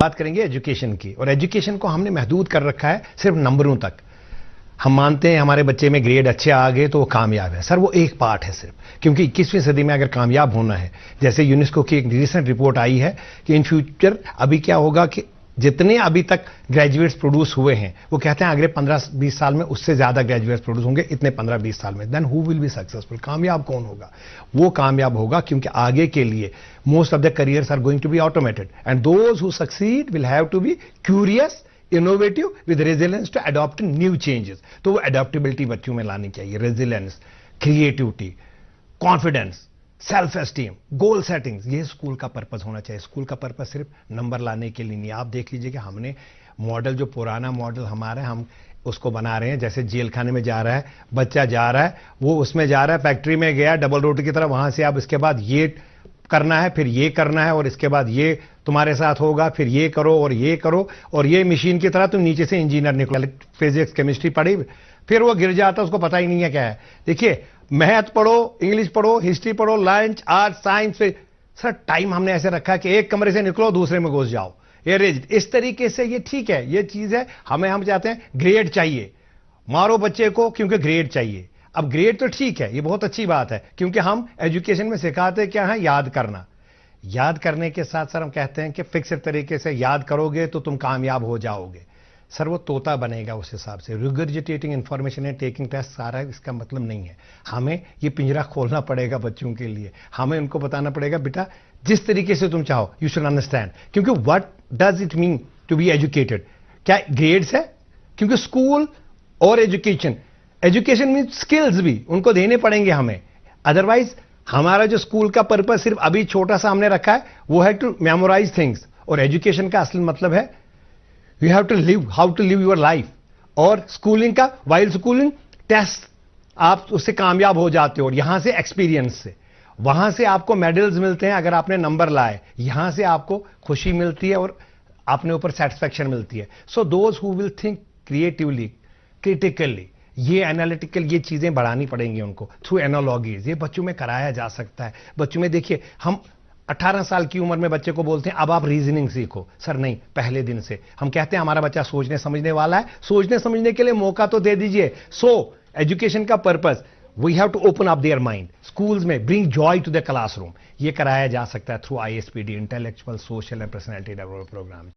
बात करेंगे एजुकेशन की, और एजुकेशन को हमने महदूद कर रखा है सिर्फ नंबरों तक। हम मानते हैं हमारे बच्चे में ग्रेड अच्छे आ गए तो वो कामयाब है। सर वो एक पार्ट है सिर्फ, क्योंकि 21वीं सदी में अगर कामयाब होना है, जैसे यूनेस्को की एक रिसेंट रिपोर्ट आई है कि इन फ्यूचर अभी क्या होगा कि जितने अभी तक ग्रेजुएट्स प्रोड्यूस हुए हैं, वो कहते हैं अगले 15-20 साल में उससे ज्यादा ग्रेजुएट्स प्रोड्यूस होंगे, इतने 15-20 साल में। Then who will be successful? कामयाब कौन होगा? वो कामयाब होगा क्योंकि आगे के लिए most of the careers are going to be automated, and those who succeed will have to be curious, innovative, with resilience to adopt new changes. तो वो अडॉप्टेबिलिटी बच्चों में लानी चाहिए, resilience, creativity, confidence, self esteem, goal settings. ये school का purpose होना चाहिए। स्कूल का पर्पस सिर्फ नंबर लाने के लिए नहीं। आप देख लीजिए कि हमने मॉडल, जो पुराना मॉडल हमारा है, हम उसको बना रहे हैं। जैसे जेल खाने में जा रहा है बच्चा, जा रहा है वो, उसमें जा रहा है, फैक्ट्री में गया डबल रोटी की तरह, वहां से आप इसके बाद ये करना है, फिर ये करना है, और इसके बाद ये तुम्हारे साथ होगा, फिर ये करो और ये करो, और ये मशीन की तरह तुम नीचे से इंजीनियर निकलो। फिजिक्स केमिस्ट्री पढ़ी, फिर वो गिर जाता, उसको पता ही नहीं है क्या है। देखिए, मैथ पढ़ो, इंग्लिश पढ़ो, हिस्ट्री पढ़ो, lunch, art, science. Sir time हमने ऐसे रखा कि एक कमरे से निकलो दूसरे में घुस जाओ, ये रिजिड। इस तरीके से ये ठीक है, ये चीज है। हम चाहते हैं ग्रेड चाहिए, मारो बच्चे को क्योंकि ग्रेड चाहिए। अब ग्रेड तो ठीक है, ये बहुत अच्छी बात है, क्योंकि हम एजुकेशन में सिखाते क्या है? याद करना। याद करने के साथ सर हम कहते हैं कि फिक्स तरीके से याद करोगे तो तुम कामयाब हो जाओगे। सर वो तोता बनेगा उस हिसाब से। रिगर्जिटेटिंग इंफॉर्मेशन एंड टेकिंग टेस्ट सारा इसका मतलब नहीं है। हमें ये पिंजरा खोलना पड़ेगा बच्चों के लिए। हमें उनको बताना पड़ेगा बेटा जिस तरीके से तुम चाहो, यू शुड अंडरस्टैंड। क्योंकि what does it mean to be educated? क्या ग्रेड्स है? क्योंकि स्कूल और एजुकेशन मीन स्किल्स भी उनको देने पड़ेंगे हमें। अदरवाइज हमारा जो स्कूल का पर्पस सिर्फ अभी छोटा सा हमने रखा है, वो है टू मेमोराइज थिंग्स। और एजुकेशन का असल मतलब है you have to live, how to live your life. और स्कूलिंग का, वाइल स्कूलिंग टेस्ट, आप उससे कामयाब हो जाते हो, और यहां से एक्सपीरियंस से, वहां से आपको मेडल्स मिलते हैं अगर आपने नंबर लाए, यहां से आपको खुशी मिलती है और अपने ऊपर सेटिस्फैक्शन मिलती है। So those who will think creatively, critically, ये एनालिटिकल, ये चीजें बढ़ानी पड़ेंगी उनको थ्रू एनालॉजीज। ये बच्चों में कराया जा सकता है। बच्चों में देखिए, हम 18 साल की उम्र में बच्चे को बोलते हैं अब आप रीजनिंग सीखो। सर नहीं, पहले दिन से हम कहते हैं हमारा बच्चा सोचने समझने वाला है, सोचने समझने के लिए मौका तो दे दीजिए। सो एजुकेशन का purpose, we have to open up their mind. Schools में bring joy to the classroom, ये कराया जा सकता है through ISPD, intellectual, social and personality development programme.